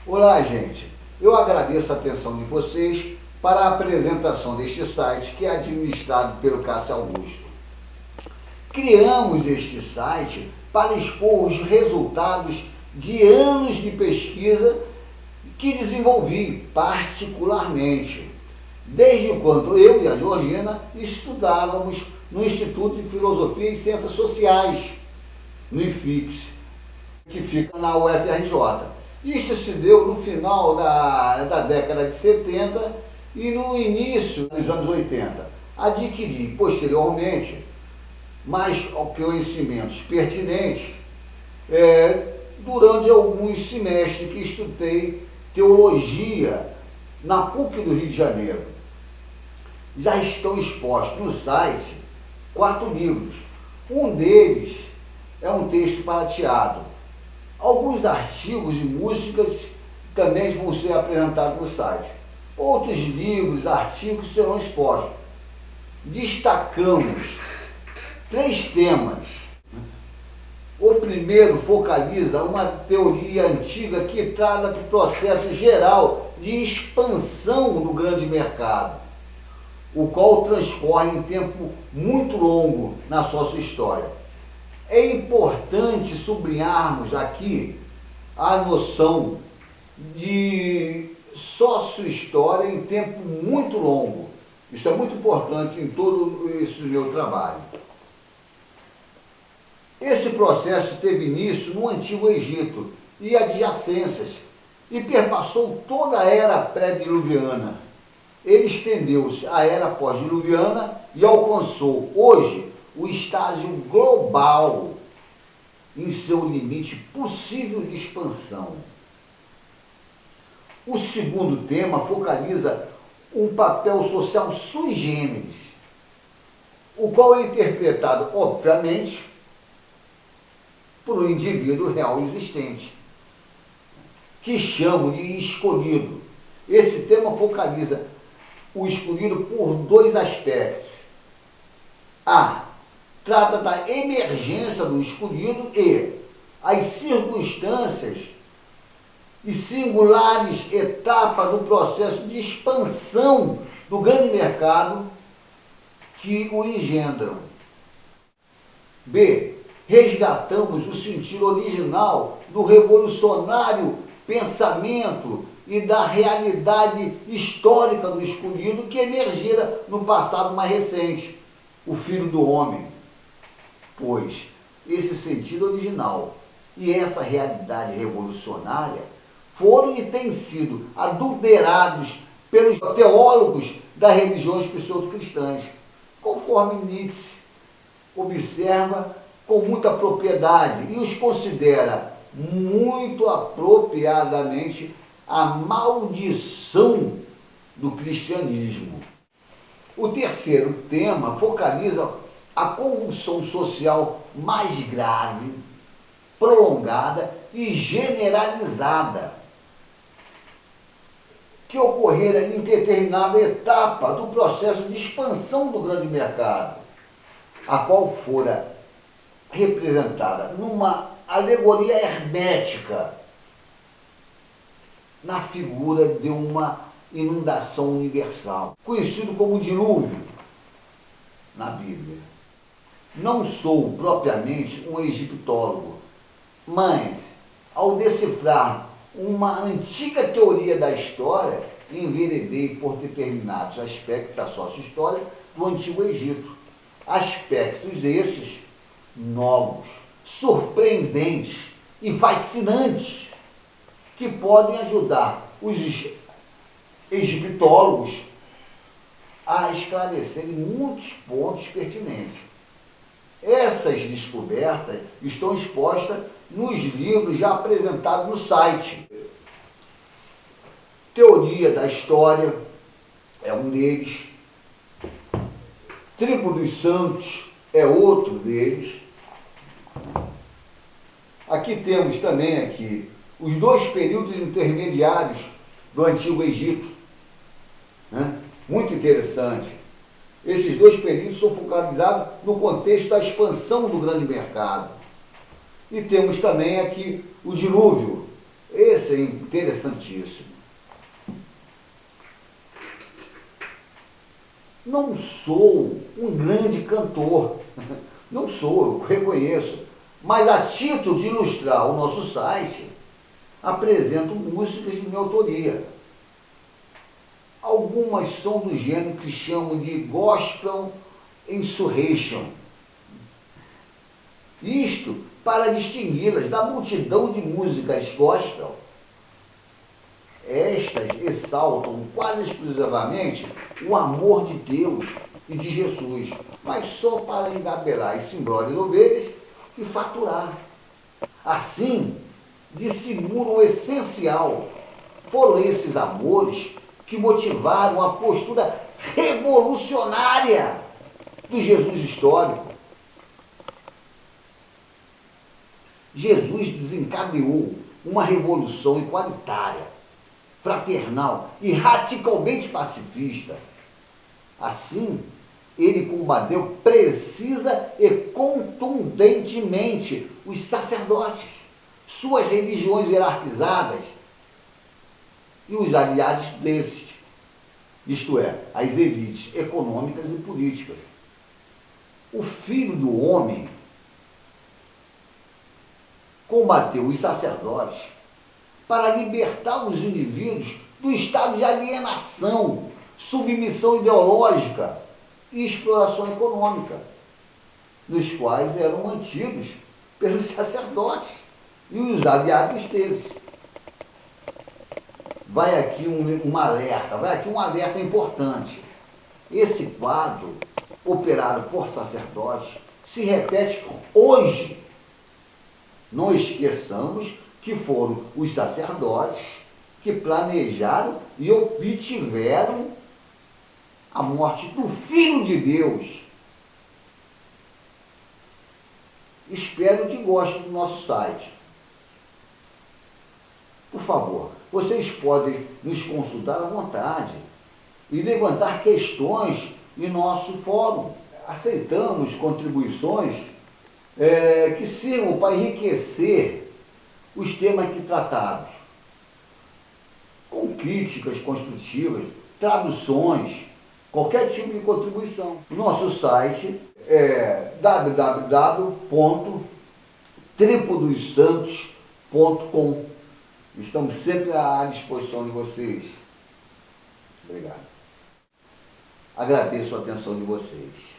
Olá, gente. Eu agradeço a atenção de vocês para a apresentação deste site que é administrado pelo Cássio Augusto. Criamos este site para expor os resultados de anos de pesquisa que desenvolvi particularmente, desde quando eu e a Georgina estudávamos no Instituto de Filosofia e Ciências Sociais, no IFIX, que fica na UFRJ. Isso se deu no final da década de 70 e no início dos anos 80. Adquiri posteriormente mais conhecimentos pertinentes durante alguns semestres que estudei teologia na PUC do Rio de Janeiro. Já estão expostos no site 4 livros. Um deles é um texto para teatro. Alguns artigos e músicas também vão ser apresentados no site. Outros livros, artigos serão expostos. Destacamos 3 temas. O primeiro focaliza uma teoria antiga que trata do processo geral de expansão do grande mercado, o qual transcorre em tempo muito longo na sua história. É importante sublinharmos aqui a noção de sócio-história em tempo muito longo. Isso é muito importante em todo esse meu trabalho. Esse processo teve início no Antigo Egito e adjacências e perpassou toda a era pré-diluviana. Ele estendeu-se à era pós-diluviana e alcançou hoje o estágio global em seu limite possível de expansão. O segundo tema focaliza um papel social sui generis, o qual é interpretado, obviamente, por um indivíduo real existente, que chamo de escolhido. Esse tema focaliza o escolhido por 2 aspectos. Trata da emergência do escolhido e as circunstâncias e singulares etapas do processo de expansão do grande mercado que o engendram. Resgatamos o sentido original do revolucionário pensamento e da realidade histórica do escolhido que emergira no passado mais recente, o Filho do Homem. Pois esse sentido original e essa realidade revolucionária foram e têm sido adulterados pelos teólogos das religiões pseudo-cristãs, conforme Nietzsche observa com muita propriedade e os considera muito apropriadamente a maldição do cristianismo. O terceiro tema focaliza a convulsão social mais grave, prolongada e generalizada, que ocorrera em determinada etapa do processo de expansão do grande mercado, a qual fora representada numa alegoria hermética, na figura de uma inundação universal, conhecido como dilúvio na Bíblia. Não sou propriamente um egiptólogo, mas ao decifrar uma antiga teoria da história, enveredei por determinados aspectos da sócio-história do Antigo Egito. Aspectos esses novos, surpreendentes e fascinantes, que podem ajudar os egiptólogos a esclarecerem muitos pontos pertinentes. Essas descobertas estão expostas nos livros já apresentados no site. Teoria da História é um deles. Tribo dos Santos é outro deles. Aqui temos também os 2 períodos intermediários do Antigo Egito. Muito interessante. Esses 2 períodos são focalizados no contexto da expansão do grande mercado. E temos também aqui o dilúvio. Esse Esse é interessantíssimo. Não sou um grande cantor, não sou, eu reconheço, mas a título de ilustrar o nosso site, apresento músicas de minha autoria. Algumas são do gênero que chamam de Gospel Insurrection. Isto para distingui-las da multidão de músicas gospel. Estas exaltam quase exclusivamente o amor de Deus e de Jesus, mas só para engabelar as simbrolhas ovelhas e faturar. Assim, dissimulam o essencial. Foram esses amores que motivaram a postura revolucionária do Jesus histórico. Jesus desencadeou uma revolução igualitária, fraternal e radicalmente pacifista. Assim, ele combateu precisa e contundentemente os sacerdotes, suas religiões hierarquizadas e os aliados desses, isto é, as elites econômicas e políticas. O Filho do Homem combateu os sacerdotes para libertar os indivíduos do estado de alienação, submissão ideológica e exploração econômica, nos quais eram mantidos pelos sacerdotes e os aliados deles. Vai aqui um alerta importante. Esse quadro, operado por sacerdotes, se repete hoje. Não esqueçamos que foram os sacerdotes que planejaram e obtiveram a morte do Filho de Deus. Espero que gostem do nosso site. Por favor, vocês podem nos consultar à vontade e levantar questões em nosso fórum. Aceitamos contribuições que sirvam para enriquecer os temas que tratamos, com críticas construtivas, traduções, qualquer tipo de contribuição. O nosso site é www.tripodossantos.com. Estamos sempre à disposição de vocês. Obrigado. Agradeço a atenção de vocês.